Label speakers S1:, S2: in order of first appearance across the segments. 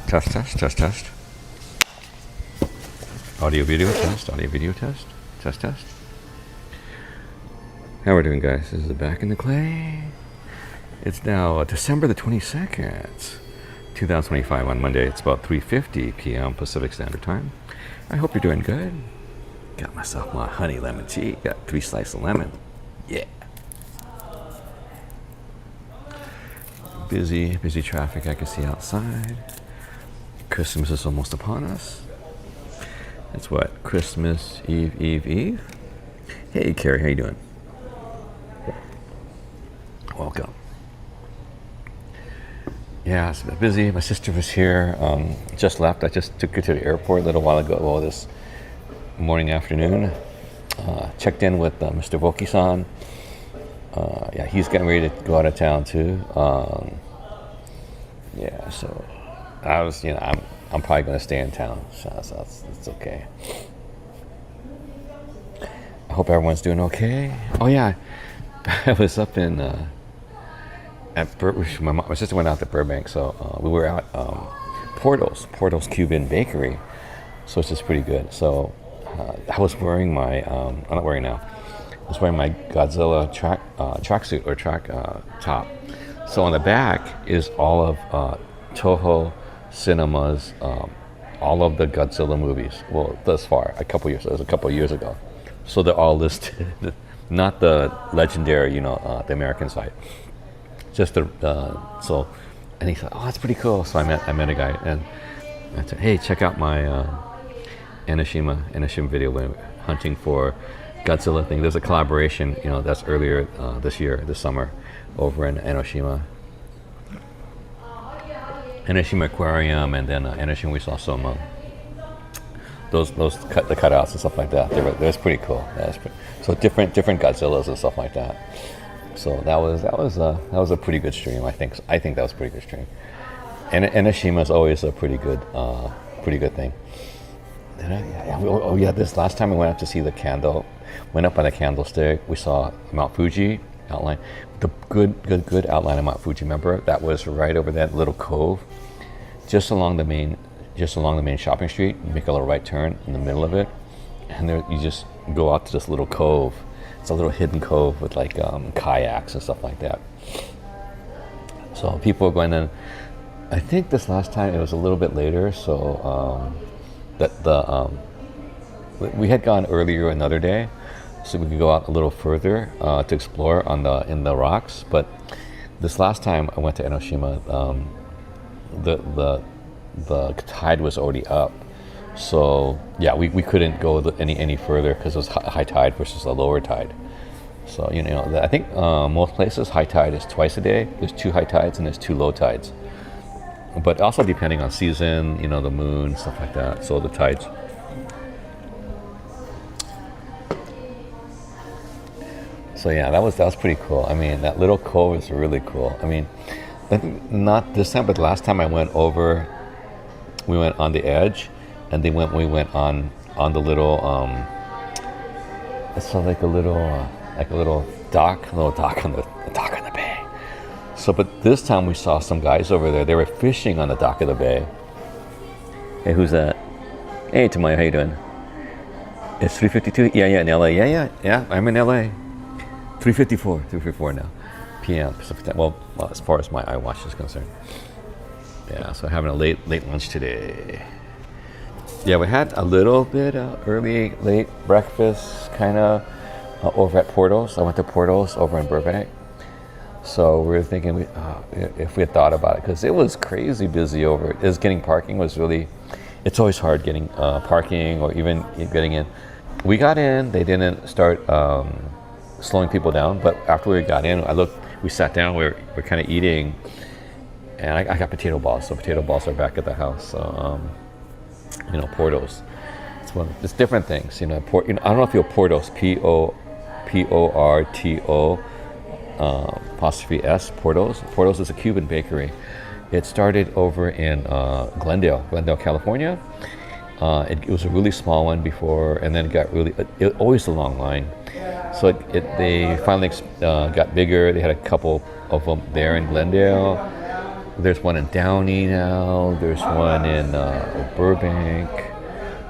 S1: Test, test, test, test. Audio, video test, audio, video test. Test, test. How we're doing, guys? This is Back in the Clay. It's now December the 22nd, 2025 on Monday. It's about 3:50 p.m. Pacific Standard Time. I hope you're doing good. Got myself my honey lemon tea. Got 3 slices of lemon. Yeah. Busy traffic I can see outside. Christmas is almost upon us. It's what? Christmas Eve? Hey, Carrie, how you doing? Welcome. Yeah, it's been busy. My sister was here. Just left. I just took her to the airport a little while ago. Well, this afternoon. Checked in with Mr. Voki-san. Yeah, he's getting ready to go out of town too. Yeah, so I was, I'm probably going to stay in town, so it's okay. I hope everyone's doing okay. Oh yeah, I was up in my sister went out to Burbank, so we were at Portal's Cuban Bakery, so it's just pretty good. So I was wearing my I'm not wearing now. I was wearing my Godzilla tracksuit or track top. So on the back is all of Toho Cinema's all of the Godzilla movies. Well, thus far, it was a couple years ago. So they're all listed, not the legendary, the American side. Just the and he said, "Oh, that's pretty cool." So I met a guy and I said, "Hey, check out my Enoshima video when hunting for Godzilla thing." There's a collaboration, that's earlier this summer, over in Enoshima Aquarium, and then Enoshima we saw some those the cutouts and stuff like that. That was pretty cool. So different Godzillas and stuff like that. So that was a pretty good stream. I think that was a pretty good stream. And Enoshima is always a pretty good thing. This last time I went up to see the candle. Went up on the candlestick. We saw Mount Fuji outline. The good outline of Mount Fuji. Remember, that was right over that little cove, just along the main shopping street. You make a little right turn in the middle of it, and there you just go out to this little cove. It's a little hidden cove with like kayaks and stuff like that. So people are going in. I think this last time it was a little bit later. So we had gone earlier another day, so we could go out a little further to explore in the rocks. But this last time I went to Enoshima, the tide was already up, so yeah, we couldn't go any further because it was high tide versus a lower tide. So I think most places high tide is twice a day. There's 2 high tides and there's 2 low tides, but also depending on season, the moon, stuff like that. So the tides. So yeah, that was pretty cool. I mean, that little cove is really cool. I mean, I think not this time, but last time I went over, we went on the edge, and we went on the little it's like a little dock on the bay. So, but this time we saw some guys over there. They were fishing on the dock of the bay. Hey, who's that? Hey, Tamaya, how you doing? It's 3:52. Yeah, in LA. Yeah. I'm in LA. 3:54 now, p.m. Pacific time. Well, as far as my iWatch is concerned. Yeah, so having a late lunch today. Yeah, we had a little bit late breakfast, kind of over at Portal's. I went to Portal's over in Burbank. So we were thinking if we had thought about it, because it was crazy busy over. Getting parking was really. It's always hard getting parking or even getting in. We got in. They didn't start slowing people down, but after we got in, we sat down, we're kind of eating, and I got potato balls. So potato balls are back at the house. So Portos. It's different things. I don't know if you're Portos, Porto apostrophe S, Portos. Portos is a Cuban bakery. It started over in Glendale, California. It was a really small one before, and then it got always a long line. So they finally got bigger. They had a couple of them there in Glendale. There's one in Downey now. There's one in Burbank.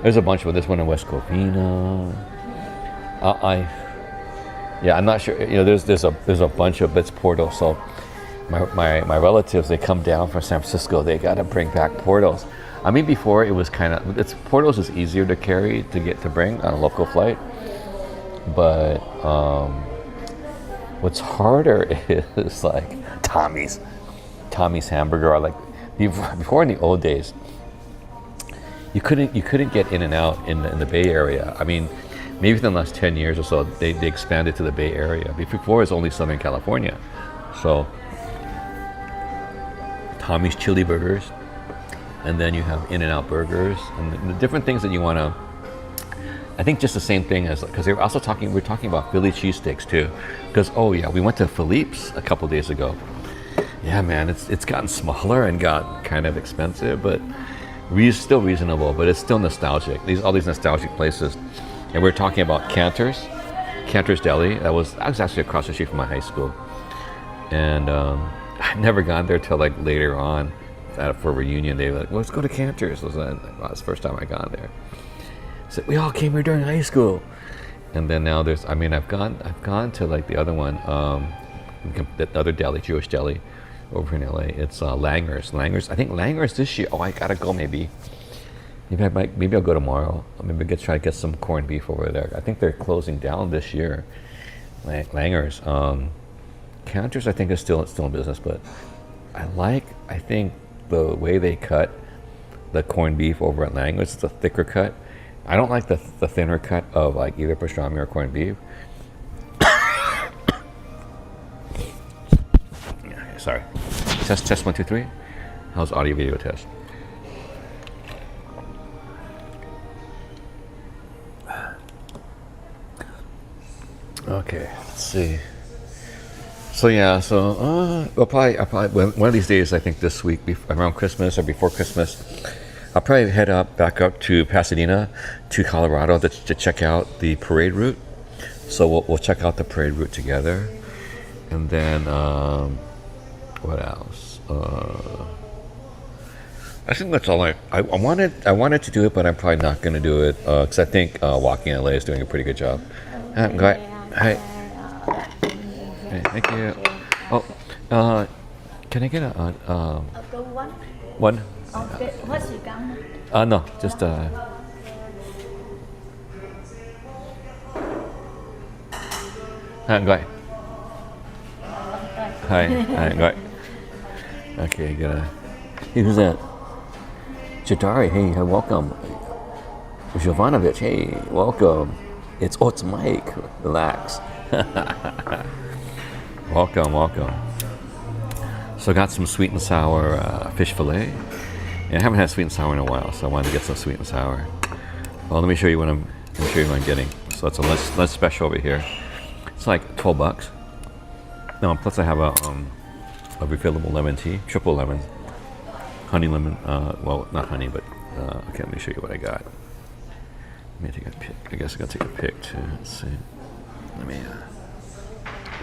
S1: There's a bunch of them. There's one in West Covina. I'm not sure. There's a bunch of Bits Portals. So my relatives, they come down from San Francisco. They got to bring back Portals. I mean, before it was kind of Portals is easier to carry to bring on a local flight, but what's harder is like Tommy's hamburger. Or like before in the old days, you couldn't get in and out in the Bay Area. I mean, maybe within the last 10 years or so, they expanded to the Bay Area. Before, it was only Southern California. So, Tommy's Chili Burgers, and then you have In-N-Out Burgers, and the different things that you want to. I think just the same thing as, because we're talking about Philly cheesesteaks too. Because, we went to Philippe's a couple days ago. Yeah, man, it's gotten smaller and got kind of expensive, but still reasonable, but it's still nostalgic. All these nostalgic places. And we're talking about Cantor's Deli. I was actually across the street from my high school. And I'd never gone there till like later on for a reunion. They were like, well, let's go to Cantor's. It was the first time I gone there. So we all came here during high school. And then now I've gone to like the other one, the other deli, Jewish deli over in LA. It's Langer's. I think Langer's this year. I gotta go maybe. Maybe I'll go tomorrow. Maybe try to get some corned beef over there. I think they're closing down this year. Langer's. Cantor's I think is still in business, but I think the way they cut the corned beef over at Langer's. It's a thicker cut. I don't like the thinner cut of like either pastrami or corned beef. Sorry. Test 1 2 3. How's audio video test? Okay, let's see. So I'll probably one of these days, I think this week around Christmas or before Christmas, I'll probably head back up to Pasadena, to Colorado to check out the parade route. So we'll check out the parade route together, and then what else? I think that's all. I wanted to do it, but I'm probably not going to do it because I think Walking LA is doing a pretty good job. Go ahead. Hi. Hey, thank you. Oh, can I get a
S2: one?
S1: One?
S2: What's your gun?
S1: No, just go ahead. Hi, go ahead. Okay, hey, who's that? Jadari, hey, welcome. Jovanovic, hey, welcome. It's Mike. Relax. Welcome. So I got some sweet and sour fish fillet. And I haven't had sweet and sour in a while, so I wanted to get some sweet and sour. Well, let me show you what I'm getting. So it's a lunch special over here. It's like $12. No, plus I have a refillable lemon tea, triple lemon, honey lemon. Well, not honey, but okay. Let me show you what I got. Let me take a pic. I guess I gotta take a pic too. Let's see.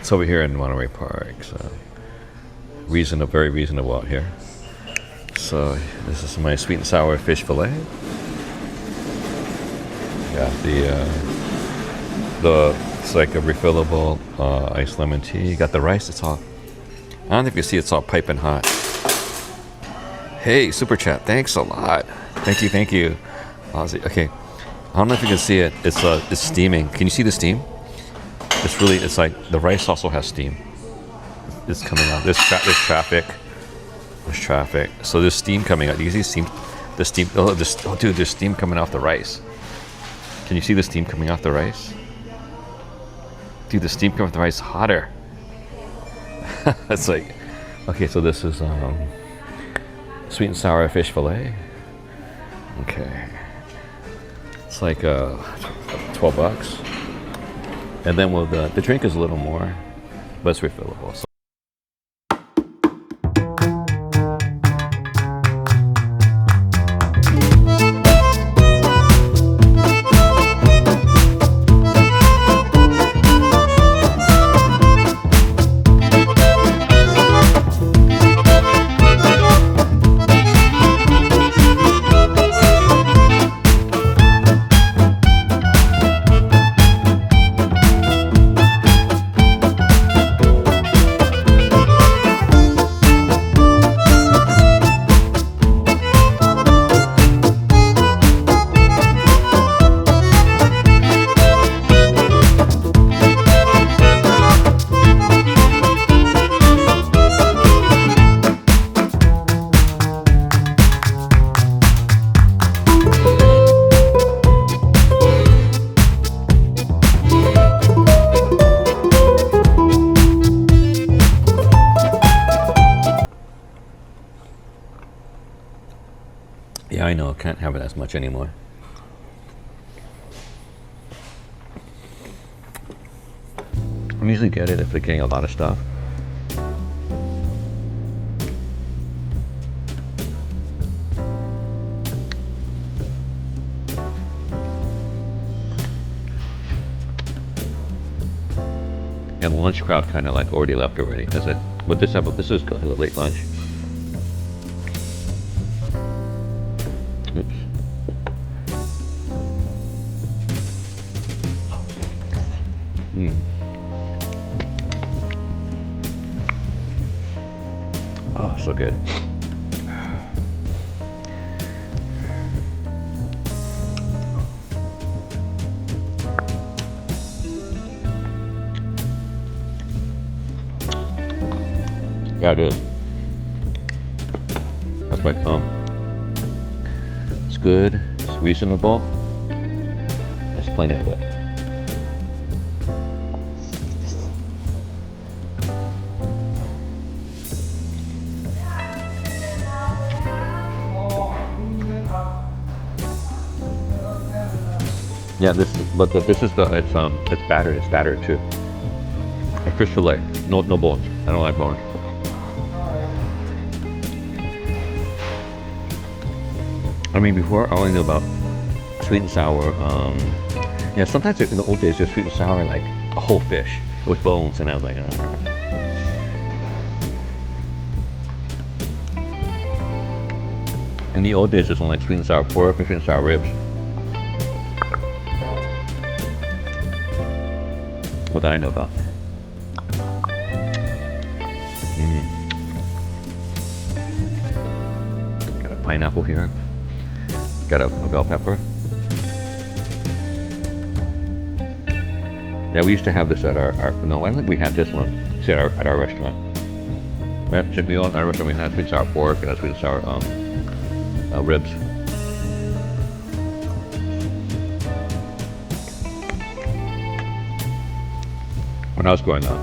S1: It's over here in Monterey Park, so very reasonable out here. So this is my sweet and sour fish fillet. Got it's like a refillable iced lemon tea. You got the rice. It's all. I don't know if you see. It's all piping hot. Hey, super chat. Thanks a lot. Thank you. Okay. I don't know if you can see it. It's steaming. Can you see the steam? It's like the rice also has steam. It's coming out. There's traffic. So there's steam coming out. Do you see steam? The steam. Dude, there's steam coming off the rice. Can you see the steam coming off the rice? Dude, the steam coming off the rice is hotter. It's like, okay, so this is sweet and sour fish fillet. Okay. It's like $12. And then the drink is a little more, but it's refillable. So Yeah, I know. Can't have it as much anymore. I usually get it if they're getting a lot of stuff. And the lunch crowd kind of like already left already. Is it? But this is a late lunch. Oops. Oh, so good. Yeah, it is. That's my thumb. It's good. It's reasonable. It's plenty of it. Yeah, this is it's battered. It's battered too. A fish fillet, no bones. I don't like bones. I mean, before I only knew about sweet and sour. Yeah, sometimes in the old days, just sweet and sour like a whole fish with bones, and I was like, In the old days, it's only like sweet and sour pork and sweet and sour ribs. What did I know about? Got a pineapple here. Got a bell pepper. Yeah, we used to have this at our no, I don't think we had this one. It's at our restaurant. At our restaurant, we had sweet and sour pork and sweet and sour ribs. When I was growing up.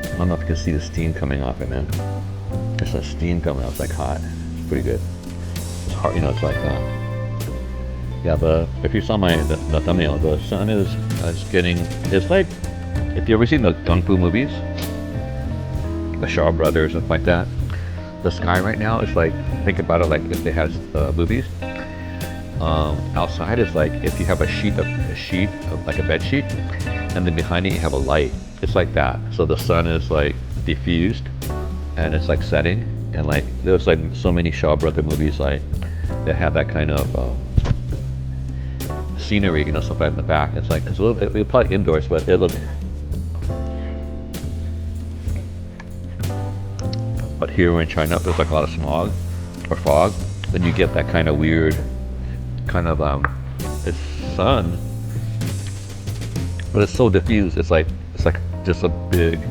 S1: I don't know if you can see the steam coming off it, man. There's a steam coming out. It's like hot. It's pretty good. It's hard, it's like yeah. If you saw the thumbnail, the sun is getting. It's like if you ever seen the kung fu movies, the Shaw Brothers and stuff like that. The sky right now is like, think about it like if they had movies. Outside is like if you have a sheet of like a bed sheet, and then behind it you have a light. It's like that. So the sun is like diffused, and it's like setting, and like there's like so many Shaw Brother movies like that have that kind of scenery, stuff like in the back. It's like it's a little bit. We're probably indoors, but it looks. But here in China, there's like a lot of smog or fog. Then you get that kind of weird, kind of it's sun, but it's so diffused. It's like just a big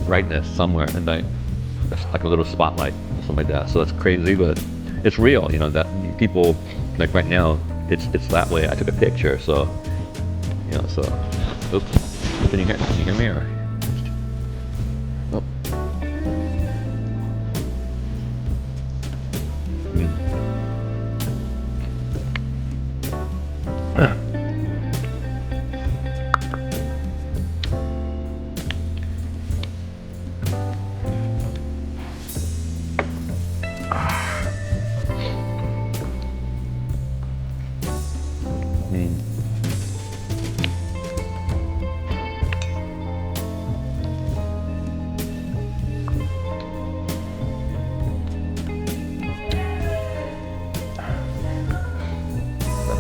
S1: brightness somewhere, and like it's like a little spotlight or something like that. So it's crazy, but it's real. That people like right now, it's that way. I took a picture, so so. Oops, can you hear me or? Oh.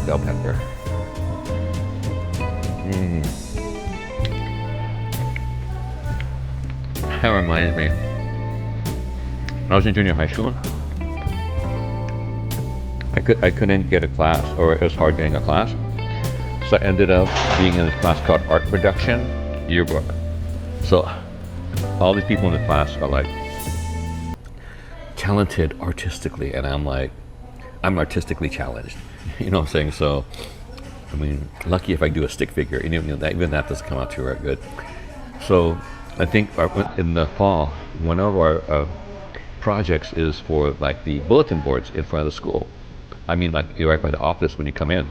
S1: Bell pepper. That reminds me. When I was in junior high school, I couldn't get a class, or it was hard getting a class. So I ended up being in a class called Art Production Yearbook. So all these people in the class are like talented artistically, and I'm like, I'm artistically challenged. You know what I'm saying? So I mean, lucky if I do a stick figure. And even that doesn't come out too good. So I think in the fall, one of our projects is for like the bulletin boards in front of the school. I mean, like you're right by the office when you come in.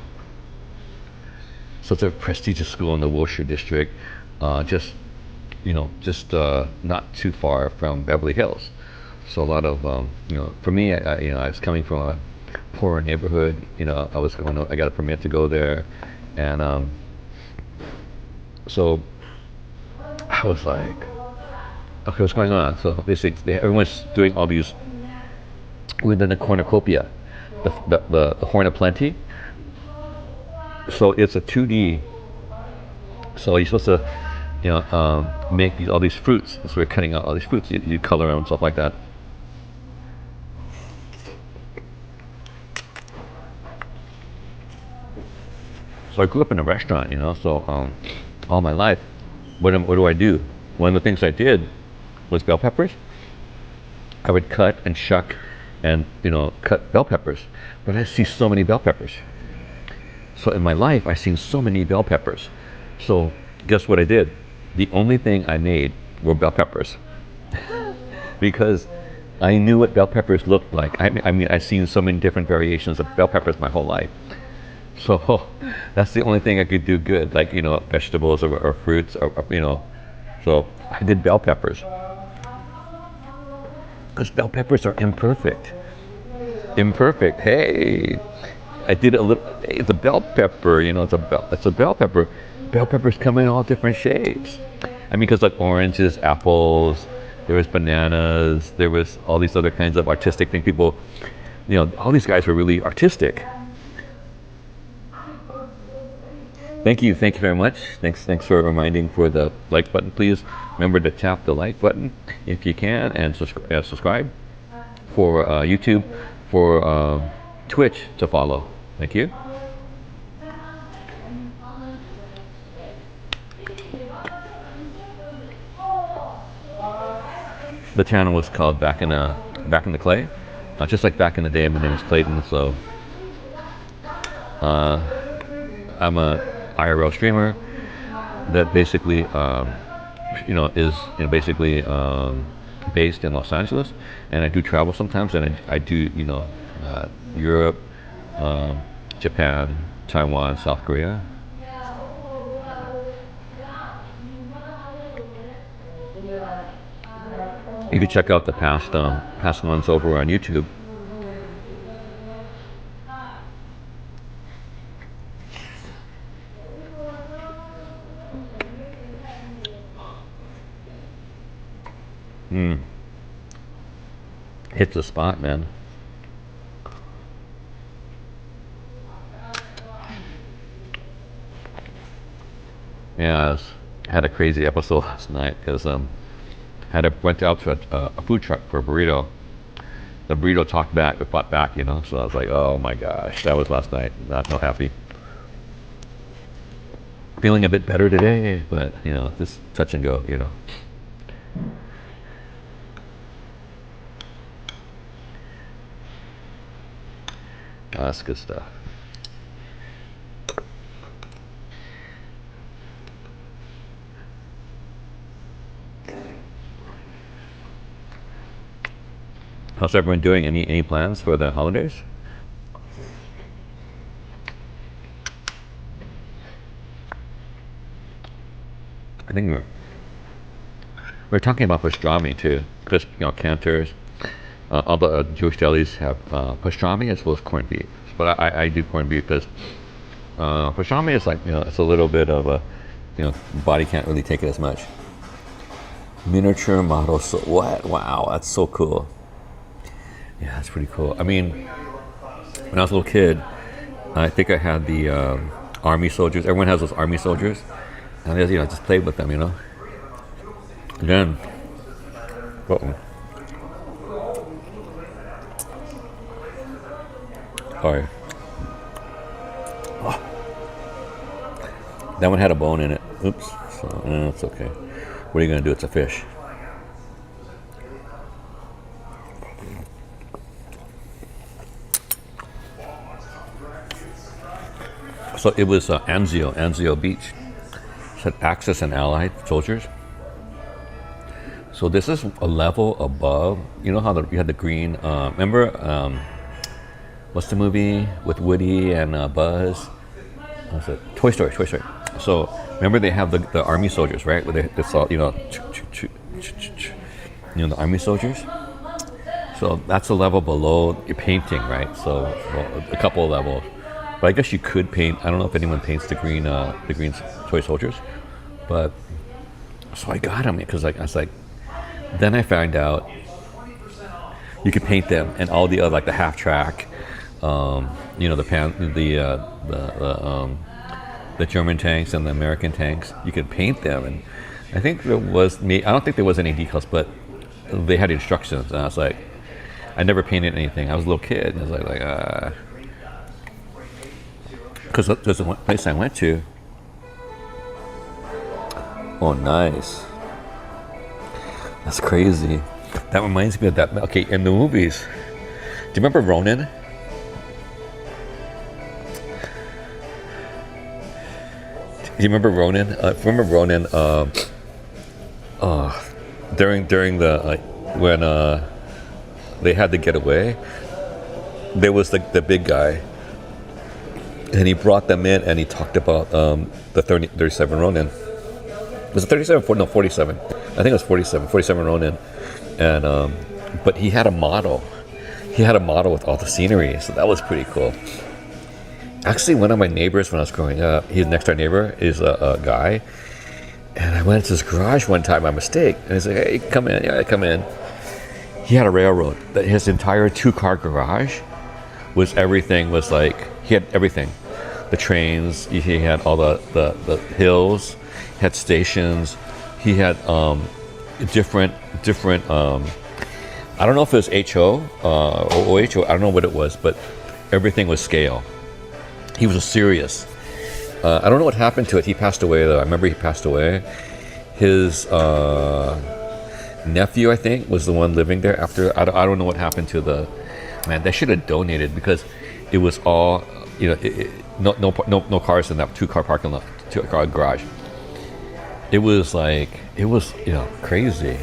S1: So it's a prestigious school in the Wilshire district, just not too far from Beverly Hills. So a lot of for me, I was coming from a poorer neighborhood. I got a permit to go there, and so I was like, okay, what's going on? So basically, everyone's doing all these within the cornucopia, the Horn of Plenty. So it's a 2D. So you're supposed to, make all these fruits. So we're cutting out all these fruits. You color them and stuff like that. So I grew up in a restaurant, So all my life, what do I do? One of the things I did was bell peppers. I would cut and shuck, and cut bell peppers. But I see so many bell peppers. So in my life, I've seen so many bell peppers. So guess what I did? The only thing I made were bell peppers. Because I knew what bell peppers looked like. I mean, I've seen so many different variations of bell peppers my whole life. So that's the only thing I could do good, like, vegetables or fruits, So I did bell peppers. Because bell peppers are imperfect. Imperfect. Hey, I did a little. Hey, it's a bell pepper. It's a bell pepper. Bell peppers come in all different shapes. I mean, because like oranges, apples, there was bananas, there was all these other kinds of artistic things. People, all these guys were really artistic. Thank you very much. Thanks for reminding for the like button. Please remember to tap the like button if you can, and subscribe for YouTube, for Twitch to follow. Thank you. The channel was called Back in the Clay, just like back in the day. My name is Clayton, so I'm a IRL streamer that basically is basically based in Los Angeles, and I do travel sometimes, and I do Europe, Japan, Taiwan, South Korea. You can check out the past ones over on YouTube. Hits the spot, man. Yeah, had a crazy episode last night because went out to a food truck for a burrito. The burrito talked back, it fought back, So I was like, oh my gosh, that was last night. Not happy. Feeling a bit better today, but just touch and go, That's good stuff. How's everyone doing? Any plans for the holidays? I think we're talking about pastrami too, because Cantor's, all the Jewish delis have pastrami as well as corned beef. But I do corned beef because pastrami is like it's a little bit of a body can't really take it as much. Miniature model. So what? Wow, that's so cool. Yeah, that's pretty cool. I mean, when I was a little kid, I think I had the army soldiers. Everyone has those army soldiers, and I just played with them, And then, sorry. Oh. That one had a bone in it. Oops. So it's okay. What are you gonna do? It's a fish. So it was Anzio Beach. It said Axis and Allied soldiers. So this is a level above. You know how you had the green. Remember, what's the movie with Woody and Buzz? What's it? Toy Story. So remember they have the army soldiers, right? Where they saw, the army soldiers. So that's a level below your painting, right? So a couple of levels. But I guess you could paint. I don't know if anyone paints the green toy soldiers, but so I got them because I was like. Then I found out you could paint them, and all the other, like the half track, the German tanks and the American tanks. You could paint them, and I think there was I don't think there was any decals, but they had instructions, and I was like, I never painted anything. I was a little kid, and I was like, because there's a place I went to. Oh, nice. That's crazy. That reminds me of that. Okay, in the movies, do you remember Ronin? Do you remember Ronin? During the when they had to get away, there was the big guy, and he brought them in, and he talked about the 37 Ronin. Was it 37? No, 47. I think it was 47 Ronin. And but he had a model. He had a model with all the scenery, so that was pretty cool. Actually, one of my neighbors when I was growing up, his next door neighbor is a guy, and I went into his garage one time by mistake, and he's like, "Hey, come in." Yeah, I come in. He had a railroad. His entire 2-car garage was everything. Was like he had everything. The trains. He had all the hills. He had stations. He had different. I don't know if it was HO or OHO. I don't know what it was, but everything was scale. He was a serious. I don't know what happened to it. He passed away though. I remember he passed away. His nephew, I think, was the one living there after. I don't know what happened to the man. They should have donated because it was all no cars in that 2-car parking lot, 2-car garage. It was crazy.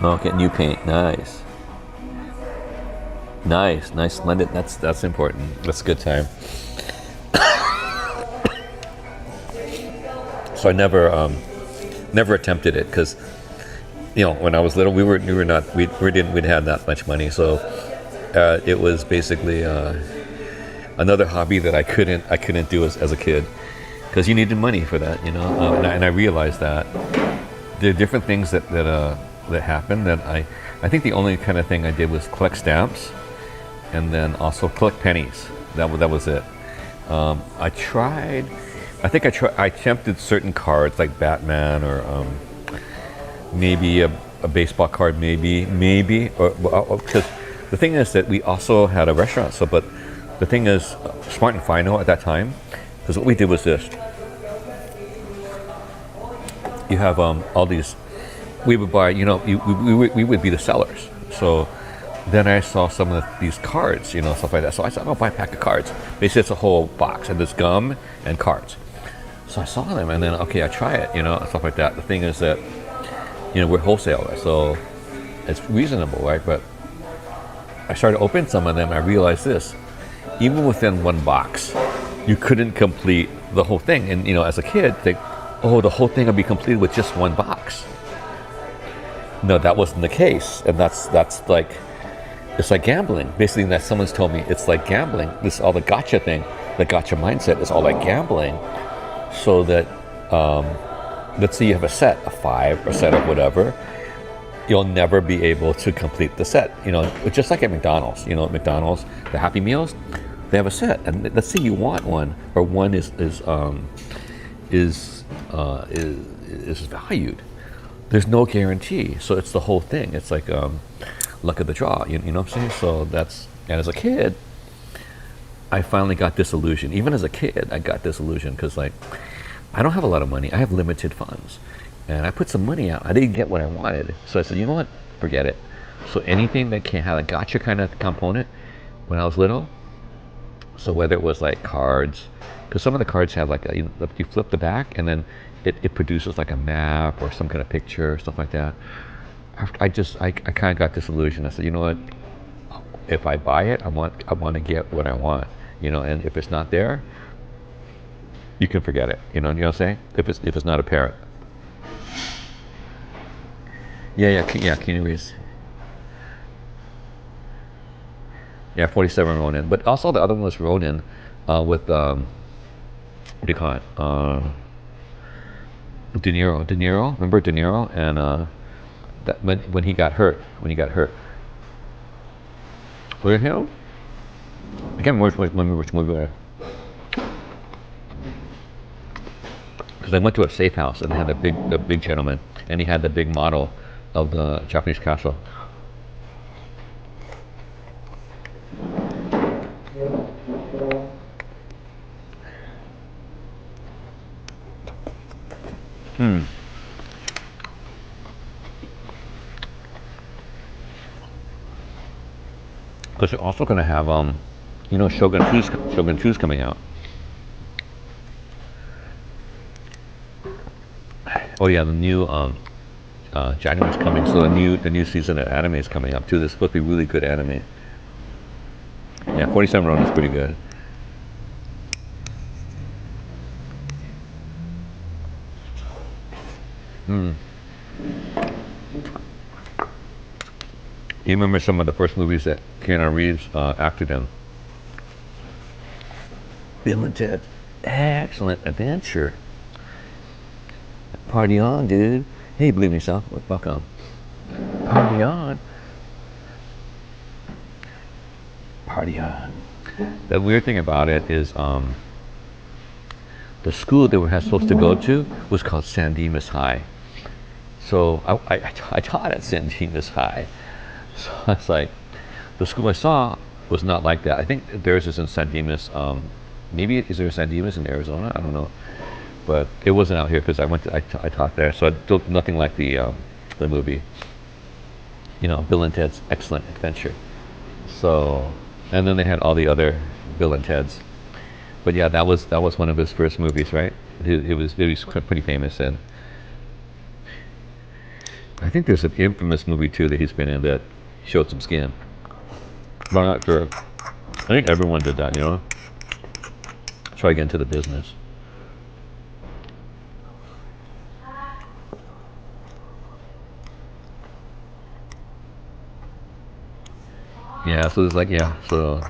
S1: Okay, new paint, nice, splendid. That's important. That's a good time. So I never attempted it because when I was little we didn't have that much money, so it was basically another hobby that I couldn't do as a kid because you needed money for that, and I realized that there are different things that happened that I think the only kind of thing I did was collect stamps and then also collect pennies. That was it. I attempted certain cards like Batman or maybe a baseball card, maybe or because the thing is that we also had a restaurant. So, but the thing is, Smart and Final at that time, because what we did was this: you have all these. We would buy, we would be the sellers. So then I saw some of these cards, stuff like that. So I said, I'll buy a pack of cards. Basically, it's a whole box, and there's gum and cards. So I saw them, and then I try it, stuff like that. The thing is that, we're wholesalers, so it's reasonable, right? But I started opening some of them. I realized this: even within one box, you couldn't complete the whole thing. And as a kid, think, oh, the whole thing would be completed with just one box. No, that wasn't the case, and that's like, it's like gambling. Basically, that someone's told me it's like gambling. This all the gotcha thing, the gotcha mindset is all like gambling. So that, let's say you have a set of 5 or set of whatever, you'll never be able to complete the set. Just like at McDonald's. At McDonald's, the Happy Meals, they have a set, and let's say you want one, or one is valued. There's no guarantee, so it's the whole thing. It's like luck of the draw, you know what I'm saying? So and as a kid, I finally got disillusioned. Even as a kid, I got disillusioned because I don't have a lot of money. I have limited funds, And I put some money out. I didn't get what I wanted. So I said, you know what? Forget it. So anything that can have a gotcha kind of component when I was little, so whether it was like cards, because some of the cards have like you flip the back and then it produces like a map or some kind of picture, stuff like that. I kind of got disillusioned. I said, you know what? If I buy it, I want to get what I want, and if it's not there, you can forget it. You know what I'm saying? If it's not apparent. Yeah, Keanu Reeves. Yeah, 47 Ronin. But also the other one was Ronin, with what do you call it? De Niro. De Niro. Remember De Niro? And that when he got hurt. Was it him? I can't remember which movie. Because I went to a safe house and they had the big gentleman, and he had the big model of the Japanese castle. Because they're also going to have Shogun 2's coming out. Oh yeah, the new January's coming, so the new season of anime is coming up too. This is supposed to be really good anime. Yeah, 47 Ronin is pretty good. You remember some of the first movies that Keanu Reeves acted in? Bill and Ted, Excellent Adventure. Party on, dude. Hey, believe in yourself. Welcome. Party on. Party on. The weird thing about it is the school that we were supposed to go to was called San Dimas High. So I taught at San Dimas High. So I was like, the school I saw was not like that. I think theirs is in San Dimas. Maybe is there a San Dimas in Arizona? I don't know. But it wasn't out here because I taught there. So I built nothing like the movie. Bill and Ted's Excellent Adventure. So, and then they had all the other Bill and Ted's. But yeah, that was one of his first movies, right? It was pretty famous, and I think there's an infamous movie too that he's been in that showed some skin. But I'm not sure. I think everyone did that, Try to get into the business. Yeah, so it's like, so.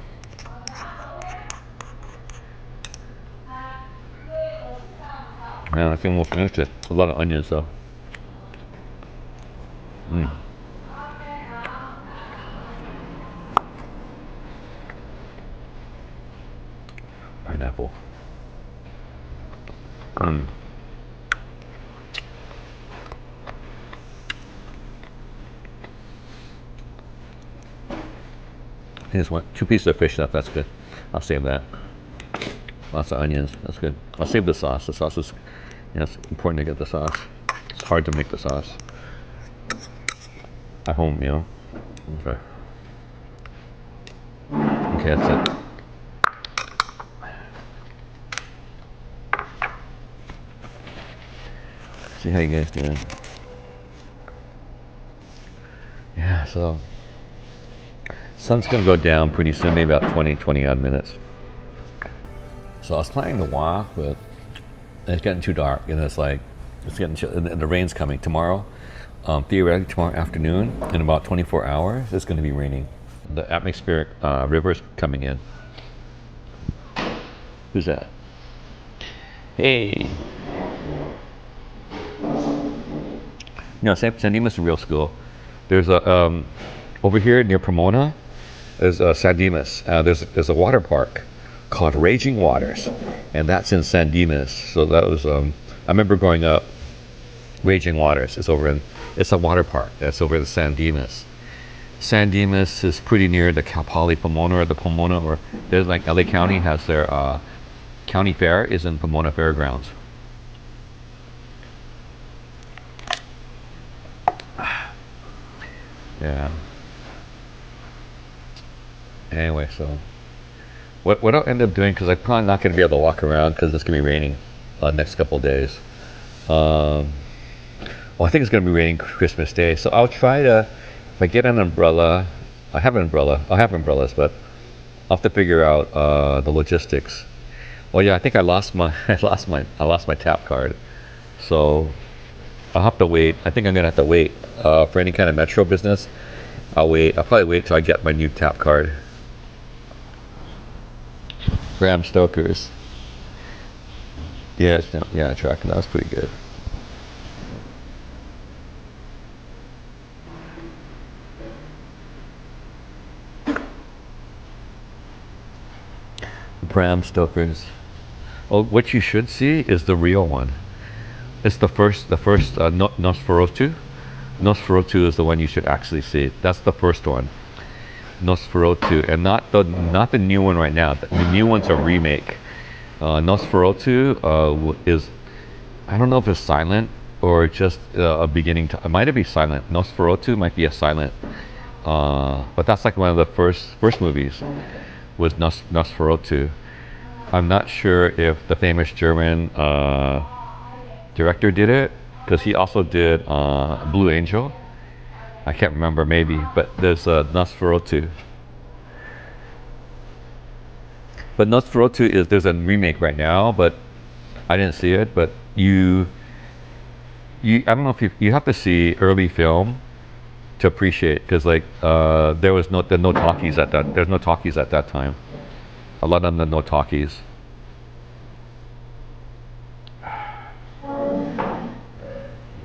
S1: Man, I think we'll finish it. A lot of onions, though. Pineapple. Here's one, 2 pieces of fish stuff. That's good. I'll save that. Lots of onions. That's good. I'll save the sauce. The sauce is, it's important to get the sauce. It's hard to make the sauce at home, Okay. Okay, that's it. See how you guys doing. Yeah, so sun's gonna go down pretty soon, maybe about 20 odd minutes. So I was planning to walk, but it's getting too dark, and it's getting chill, and the rain's coming tomorrow. Theoretically, tomorrow afternoon, in about 24 hours, it's going to be raining. The atmospheric river's coming in. Who's that? Hey. San Dimas is a real school. There's a over here near Pomona. There's San Dimas. There's a water park called Raging Waters, and that's in San Dimas. So that was I remember growing up. Raging Waters is it's a water park that's over the San Dimas. San Dimas is pretty near the Cal Poly Pomona, or the Pomona, or there's like LA County has their county fair is in Pomona Fairgrounds. Yeah. Anyway, so what I'll end up doing, because I'm probably not going to be able to walk around because it's going to be raining next couple of days. Um, well, I think it's going to be raining Christmas Day, so I'll try to, if I get an umbrella, I have an umbrella. I have umbrellas, but I'll have to figure out the logistics. Well, yeah, I think I lost my I lost my tap card, so I'll have to wait. I think I'm gonna have to wait for any kind of metro business. I'll wait. I'll probably wait till I get my new tap card. Bram Stoker's. Yeah, yeah, tracking. That was pretty good. Bram Stoker's. Oh, what you should see is the real one. It's the first Nosferatu. Nosferatu is the one you should actually see. That's the first one. Nosferatu, and not the new one right now. The new one's a remake. Nosferatu is, I don't know if it's silent or just a beginning. It might be silent. Nosferatu might be a silent, but that's like one of the first movies was Nosferatu. I'm not sure if the famous German director did it, because he also did Blue Angel. I can't remember, maybe, but there's Nosferatu. But Nosferatu there's a remake right now, but I didn't see it. But I don't know if you have to see early film to appreciate, because like there no talkies at that. There's no talkies at that time. A lot of them no talkies.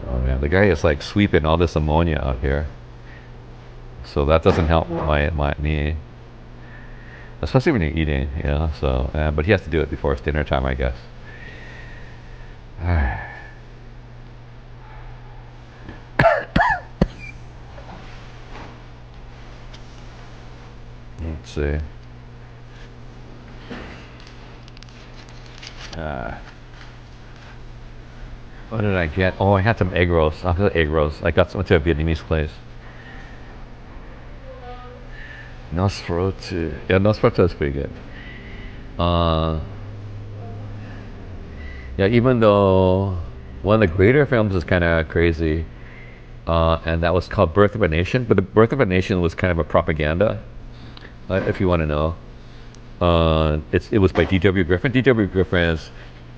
S1: Oh man, the guy is like sweeping all this ammonia out here, so that doesn't help me, especially when you're eating, you know. So, but he has to do it before it's dinner time, I guess. Let's see. What did I get? Oh, I had some egg rolls. I got egg rolls. I got some to a Vietnamese place. Nosferatu. Yeah, Nosferatu is pretty good. Uh, yeah, even though one of the greater films is kind of crazy, and that was called Birth of a Nation. But the Birth of a Nation was kind of a propaganda, if you want to know. It was by D.W. Griffin. D.W. Griffin is,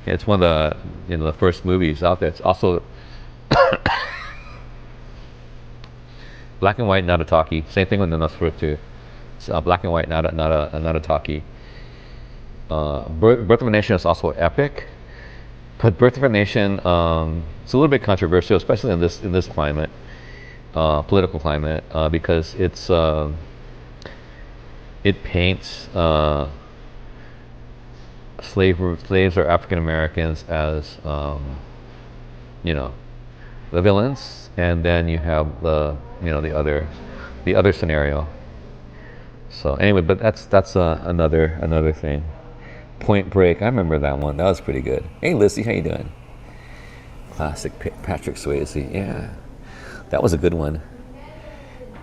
S1: it's one of the first movies out there. It's also black and white, not a talkie. Same thing with the Nosferatu. It's black and white, not a talkie. Birth of a Nation is also epic, but Birth of a Nation, it's a little bit controversial, especially in this climate, political climate, because it paints slaves or African Americans as the villains, and then you have the other scenario. So anyway, but that's another thing. Point Break, I remember that one. That was pretty good. Hey, Lissy, how you doing? Classic Patrick Swayze. Yeah, that was a good one.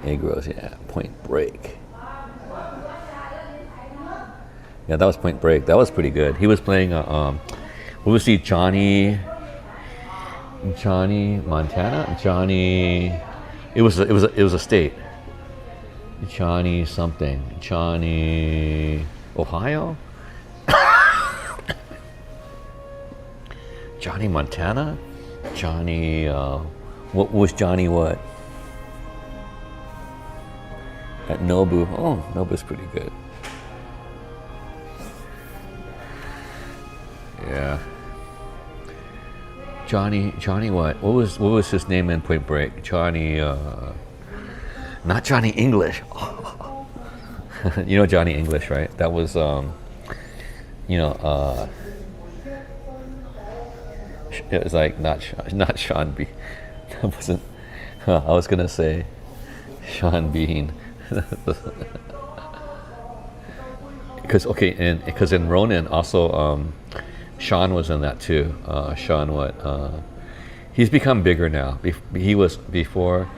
S1: Egg rolls, yeah. Point Break. Yeah, that was Point Break. That was pretty good. He was playing what was he? Johnny Montana. Johnny. It was a state. Johnny something. Johnny Ohio. Johnny Montana. Johnny. What was Johnny? What? At Nobu. Oh, Nobu's pretty good. Yeah. Johnny what? What was his name in Point Break? Johnny not Johnny English. You know Johnny English, right? That was it was like not Sean Bean. That wasn't I was gonna say Sean Bean. Because in Ronin also Sean was in that too. Sean what? He's become bigger now. He was before.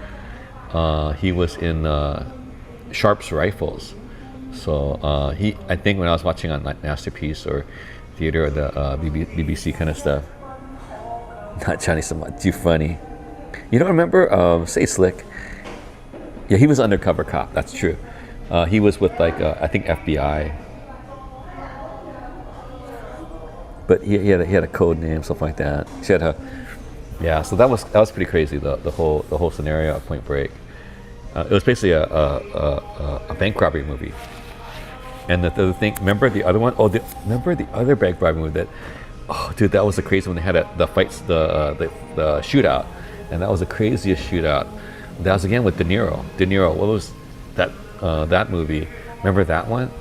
S1: he was in Sharp's Rifles. So I think when I was watching on like Masterpiece or theater or the BBC kind of stuff. Not Johnny Samad, too funny. You don't remember Say Slick? Yeah, he was undercover cop. That's true. He was with like I think FBI, but he had a code name, stuff like that. She had yeah. So that was pretty crazy. The whole scenario of Point Break. It was basically a bank robbery movie. And the thing, remember the other one? Remember the other bank robbery movie that? Oh, dude, that was the crazy one. They had the fights, the shootout, and that was the craziest shootout. That was again with De Niro. What was that? That movie? Remember that one?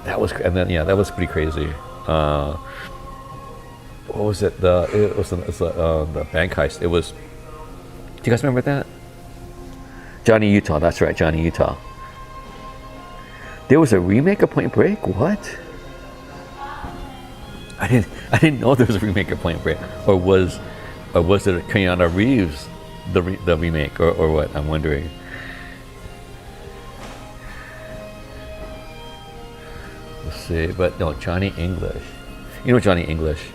S1: That was, and then yeah, that was pretty crazy. What was it? It was the bank heist. It was. Do you guys remember that? Johnny Utah. That's right, Johnny Utah. There was a remake of Point Break. What? I didn't know there was a remake of Point Break, or was it Keanu Reeves the remake, or what? I'm wondering. Let's see, but no, Johnny English. You know Johnny English?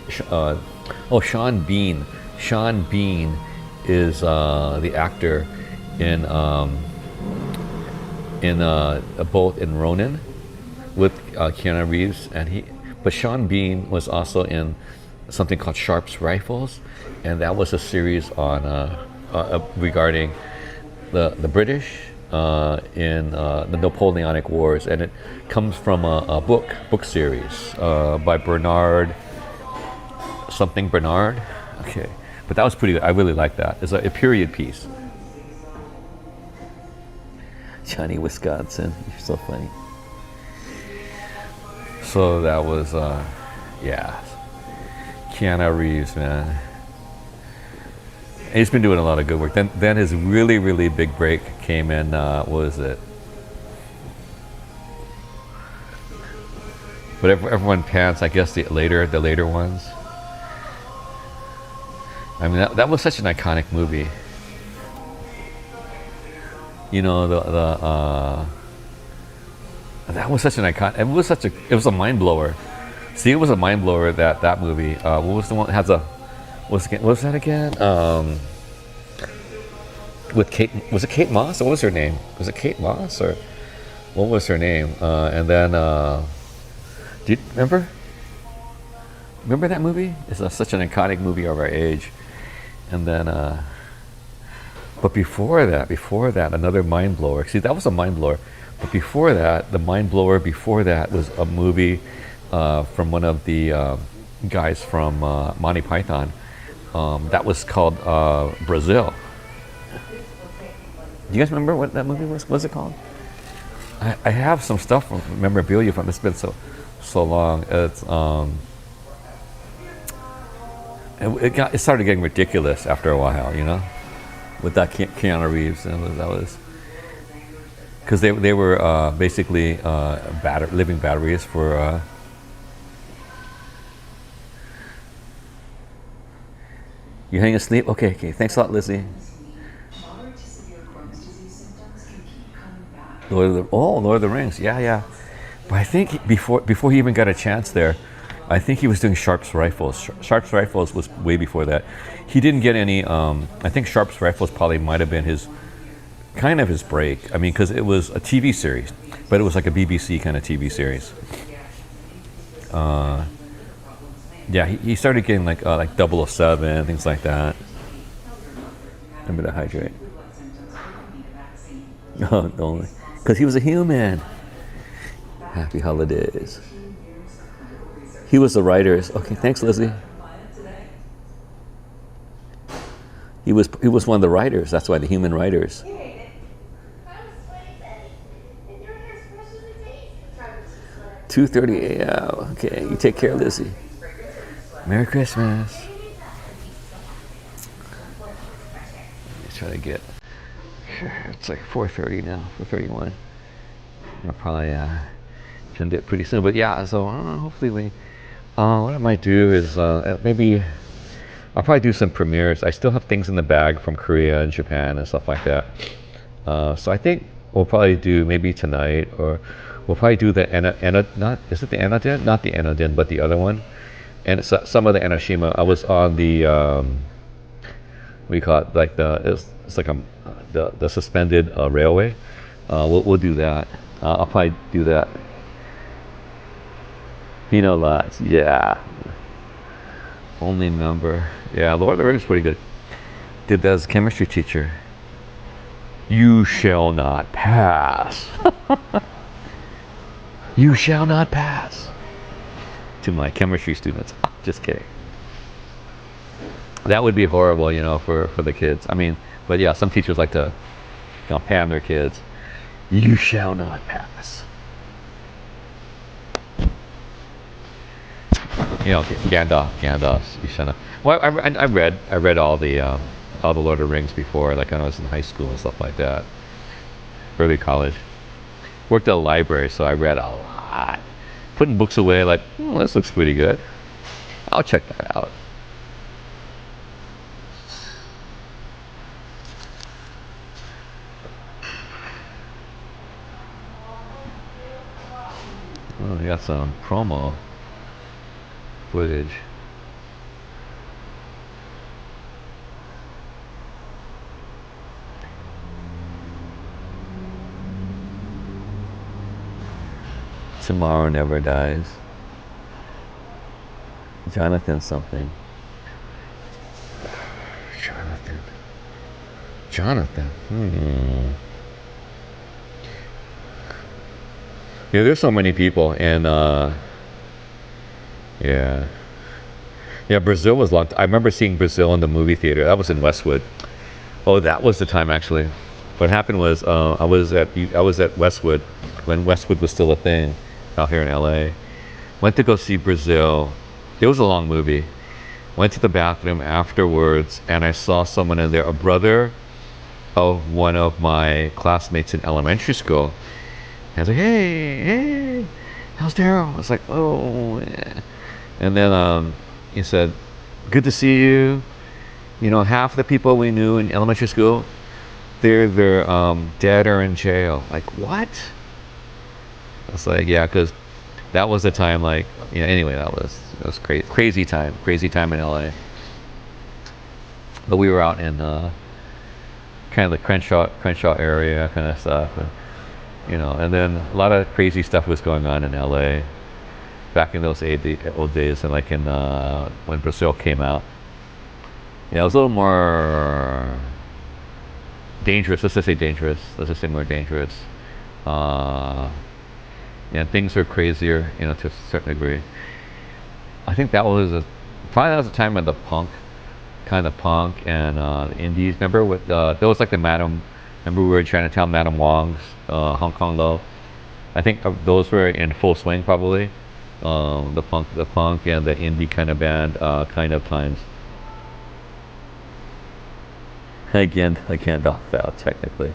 S1: Sean Bean. Sean Bean is the actor in both in Ronin with Keanu Reeves, but Sean Bean was also in something called Sharp's Rifles, and that was a series on regarding the British in the Napoleonic Wars, and it comes from a book series by Bernard. Okay, but that was pretty good. I really like that. It's a period piece. Johnny Wisconsin, you're so funny. So that was, yeah, Keanu Reeves, man. He's been doing a lot of good work. Then his really, really big break came in, what was it? But everyone pants, I guess, the later ones. I mean, that was such an iconic movie. You know, that was such an icon. It was a mind blower. See, it was a mind blower that movie. What was the one that has what was that again? With Kate, was it Kate Moss? What was her name? Was it Kate Moss or what was her name? And then, do you remember? Remember that movie? It's such an iconic movie of our age. And then, but before that, another mind blower. See, that was a mind blower. But before that, the mind blower before that was a movie from one of the guys from Monty Python. That was called Brazil. Do you guys remember what that movie was? What's it called? I have some stuff from memorabilia from. It's been so long. It's it started getting ridiculous after a while, you know, with that Keanu Reeves, and that was because they were basically living batteries for. You hang asleep? Okay. Thanks a lot, Lizzie. Lord of the Rings. Yeah. But I think before he even got a chance there, I think he was doing Sharp's Rifles. Sharp's Rifles was way before that. He didn't get any. I think Sharp's Rifles probably might have been his break. I mean, because it was a TV series, but it was like a BBC kind of TV series. Yeah, he started getting like 007, things like that. Remember to hydrate. No, don't. Because he was a human. Happy holidays. He was the writers. Okay, thanks, Leslie. He was one of the writers. That's why the human writers. 2:30 a.m. Okay, you take care, Lizzie. Merry Christmas. Let's try to get. It's like 4:30 now. 4:31. I'll probably end it pretty soon. But yeah, so hopefully we. What I might do is maybe I'll probably do some premieres. I still have things in the bag from Korea and Japan and stuff like that. So I think we'll probably do maybe tonight, or we'll probably do the not is it the Enodin? Not the Enodin, but the other one. And it's, some of the Enoshima. I was on the we call it like it's like the suspended railway. We'll do that. I'll probably do that. Pino Lots, yeah. Only number, yeah. Lord of the Rings is pretty good. Did that as a chemistry teacher. You shall not pass. You shall not pass. To my chemistry students. Just kidding. That would be horrible, for the kids. I mean, but yeah, some teachers like to, pan their kids. You shall not pass. Gandalf. You shall not. Well, I read all the Lord of the Rings before, like when I was in high school and stuff like that. Early college. Worked at a library, so I read a lot. Putting books away, like, this looks pretty good. I'll check that out. Oh, we got some promo footage. Tomorrow never dies. Jonathan something. Jonathan. Yeah, there's so many people, and yeah. Yeah, Brazil was locked. I remember seeing Brazil in the movie theater. That was in Westwood. Oh, that was the time actually. What happened was I was at Westwood when Westwood was still a thing out here in LA. Went to go see Brazil. It was a long movie. Went to the bathroom afterwards, and I saw someone in there, a brother of one of my classmates in elementary school. And I was like, hey, how's Daryl? I was like, oh, yeah. And then he said, good to see you. Half the people we knew in elementary school, they're dead or in jail. Like, what? I was like, yeah, because that was the time, like, anyway, that was crazy time in LA. But we were out in kind of the Crenshaw area kind of stuff, and then a lot of crazy stuff was going on in LA back in those old days, and like in when Brazil came out. Yeah, it was a little more dangerous. Let's just say dangerous. Let's just say more dangerous. Yeah, things were crazier, to a certain degree. I think that was probably that was the time of the punk and the indies. Remember with there was like the Madam. Remember we were in Chinatown, Madam Wong's, Hong Kong Low. I think those were in full swing probably. The punk and the indie kind of band kind of times. Again, I can't dock that technically.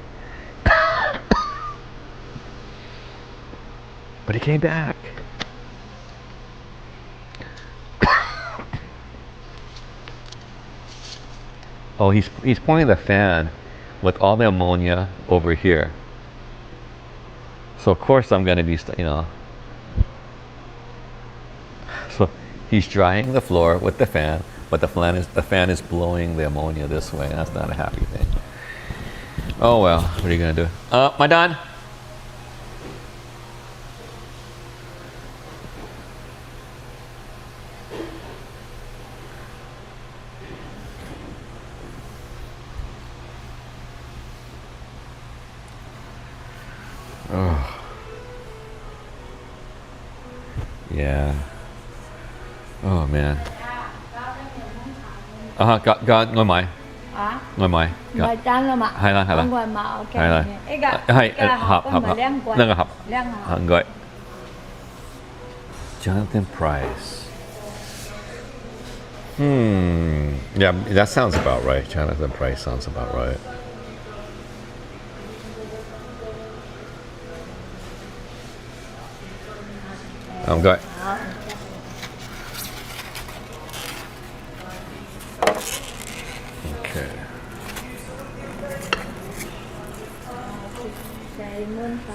S1: But he came back. Oh, he's pointing the fan with all the ammonia over here. So of course I'm gonna be, So he's drying the floor with the fan, but the fan is blowing the ammonia this way. That's not a happy thing. Oh well, what are you gonna do? Am I done? Oh. Yeah. Oh man. Ngồi mày. Ngồi mày.
S2: Ngồi trên luôn ạ.
S1: Hay là.
S2: Ngồi mà ok.
S1: Hay học. Ngồi. Jonathan Price. Yeah, that sounds about right. Jonathan Price sounds about right. Good. Okay.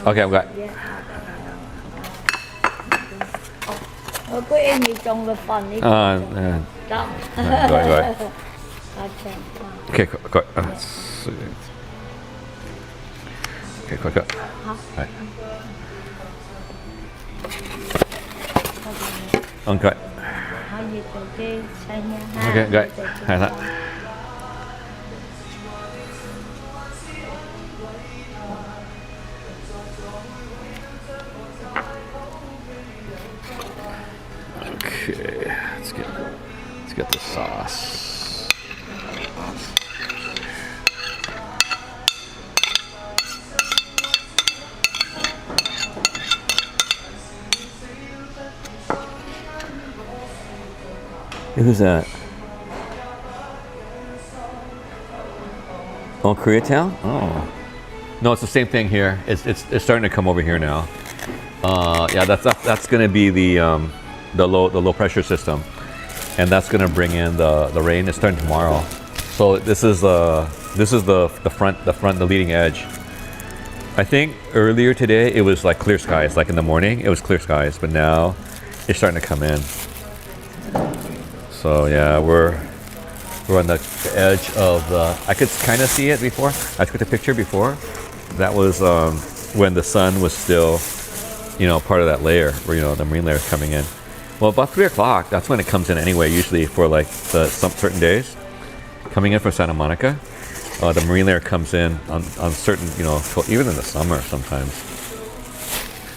S1: Okay, I'm got.
S2: Yeah. Có em gì trong là phần đi. Đó.
S1: Rồi.
S2: Okay.
S1: Okay, go. Okay, go. Right. Okay.
S2: Hai gì từ kia sai nha ha.
S1: Okay, good. Hai that. Okay, let's get the sauce. Who's that? Oh, Koreatown? Oh. No, it's the same thing here. It's starting to come over here now. Yeah, that's going to be the low pressure system, and that's going to bring in the rain. It's starting tomorrow. So this is the leading edge. I think earlier today it was like clear skies. Like in the morning it was clear skies, but now it's starting to come in. So yeah, we're on the edge of the. I could kind of see it before. I took the picture before. That was when the sun was still, part of that layer where the marine layer is coming in. Well, about 3 o'clock, that's when it comes in anyway. Usually for like some certain days, coming in from Santa Monica, the marine layer comes in on certain, even in the summer sometimes.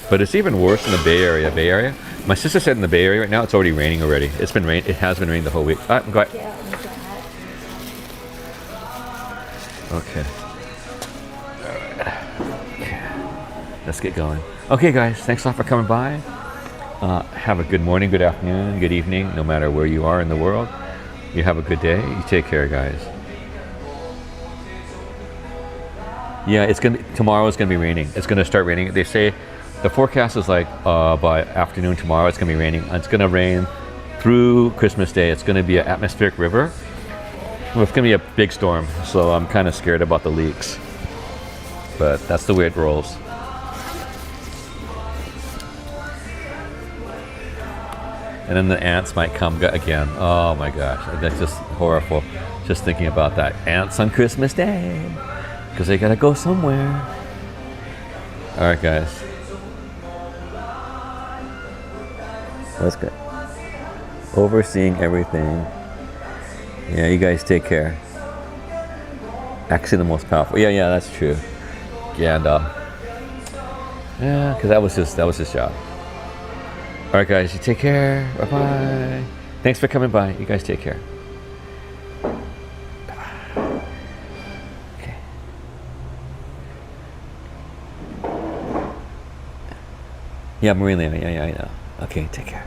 S1: But it's even worse in the Bay Area. My sister said in the Bay Area right now it's already raining already. It has been raining the whole week. Go ahead. Okay. All right. Okay. Let's get going. Okay, guys. Thanks a lot for coming by. Have a good morning, good afternoon, good evening, no matter where you are in the world. You have a good day. You take care, guys. Yeah, tomorrow is gonna be raining. It's gonna start raining. They say the forecast is like by afternoon tomorrow it's gonna be raining. It's gonna rain through Christmas Day. It's gonna be an atmospheric river. Well, it's gonna be a big storm, so I'm kind of scared about the leaks. But that's the way it rolls. And then the ants might come again. Oh my gosh, that's just horrible. Just thinking about that. Ants on Christmas Day, because they gotta go somewhere. All right, guys. That's good. Overseeing everything. Yeah, you guys take care. Actually, the most powerful. Yeah, that's true. Gandalf. Yeah, because that was his job. All right, guys, you take care. Bye-bye. Thanks for coming by. You guys take care. Bye-bye. Okay. Yeah, marine layer. Yeah, I know. Okay, take care.